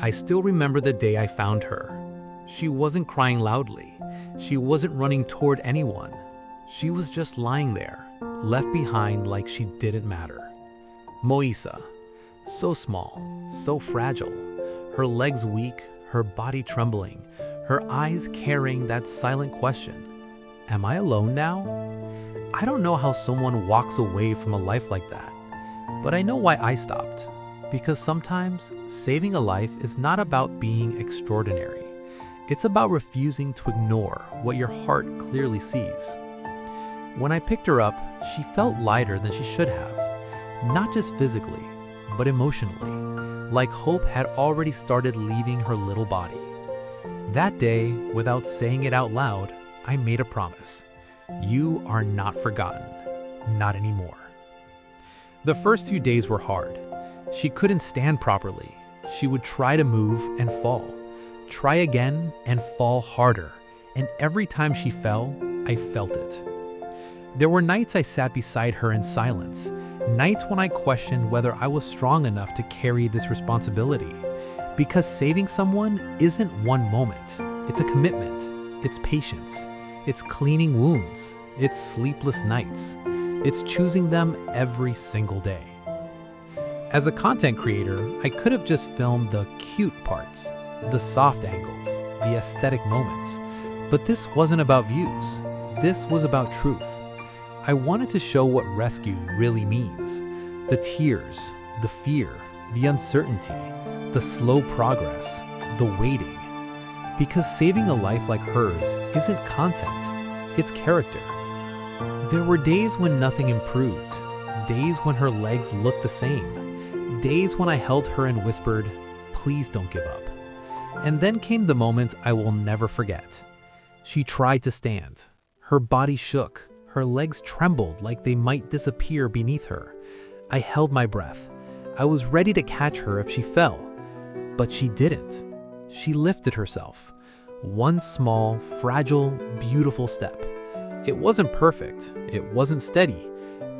I still remember the day I found her. She wasn't crying loudly. She wasn't running toward anyone. She was just lying there, left behind like she didn't matter. Moeeza, so small, so fragile, her legs weak, her body trembling, her eyes carrying that silent question, am I alone now? I don't know how someone walks away from a life like that, but I know why I stopped. Because sometimes saving a life is not about being extraordinary. It's about refusing to ignore what your heart clearly sees. When I picked her up, she felt lighter than she should have, not just physically, but emotionally, like hope had already started leaving her little body. That day, without saying it out loud, I made a promise. You are not forgotten, not anymore. The first few days were hard. She couldn't stand properly. She would try to move and fall, try again and fall harder, and every time she fell, I felt it. There were nights I sat beside her in silence, nights when I questioned whether I was strong enough to carry this responsibility. Because saving someone isn't one moment, it's a commitment, it's patience, it's cleaning wounds, it's sleepless nights, it's choosing them every single day. As a content creator, I could have just filmed the cute parts, the soft angles, the aesthetic moments, but this wasn't about views. This was about truth. I wanted to show what rescue really means. The tears, the fear, the uncertainty, the slow progress, the waiting. Because saving a life like hers isn't content, it's character. There were days when nothing improved, days when her legs looked the same, days when I held her and whispered, please don't give up. And then came the moment I will never forget. She tried to stand. Her body shook. Her legs trembled like they might disappear beneath her. I held my breath. I was ready to catch her if she fell. But she didn't. She lifted herself. One small, fragile, beautiful step. It wasn't perfect. It wasn't steady.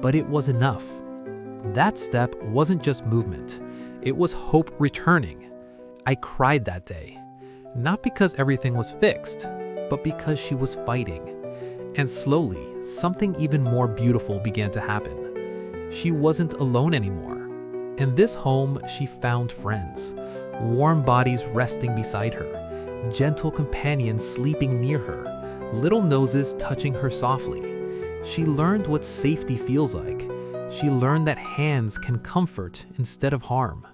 But it was enough. That step wasn't just movement. It was hope returning. I cried that day. Not because everything was fixed, but because she was fighting. And slowly, something even more beautiful began to happen. She wasn't alone anymore. In this home, she found friends, warm bodies resting beside her, gentle companions sleeping near her, little noses touching her softly. She learned what safety feels like. She learned that hands can comfort instead of harm.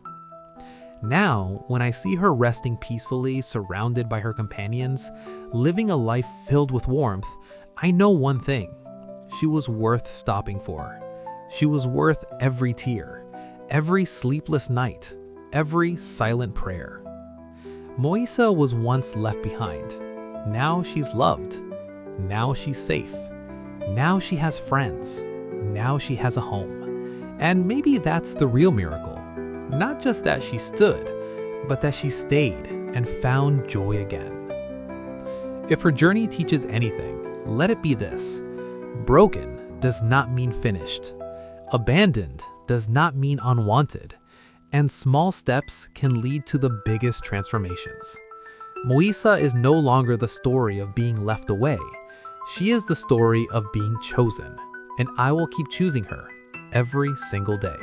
Now, when I see her resting peacefully, surrounded by her companions, living a life filled with warmth, I know one thing. She was worth stopping for. She was worth every tear, every sleepless night, every silent prayer. Moeeza was once left behind. Now she's loved. Now she's safe. Now she has friends. Now she has a home. And maybe that's the real miracle. Not just that she stood, but that she stayed and found joy again. If her journey teaches anything, let it be this. Broken does not mean finished. Abandoned does not mean unwanted. And small steps can lead to the biggest transformations. Moeeza is no longer the story of being left away. She is the story of being chosen. And I will keep choosing her every single day.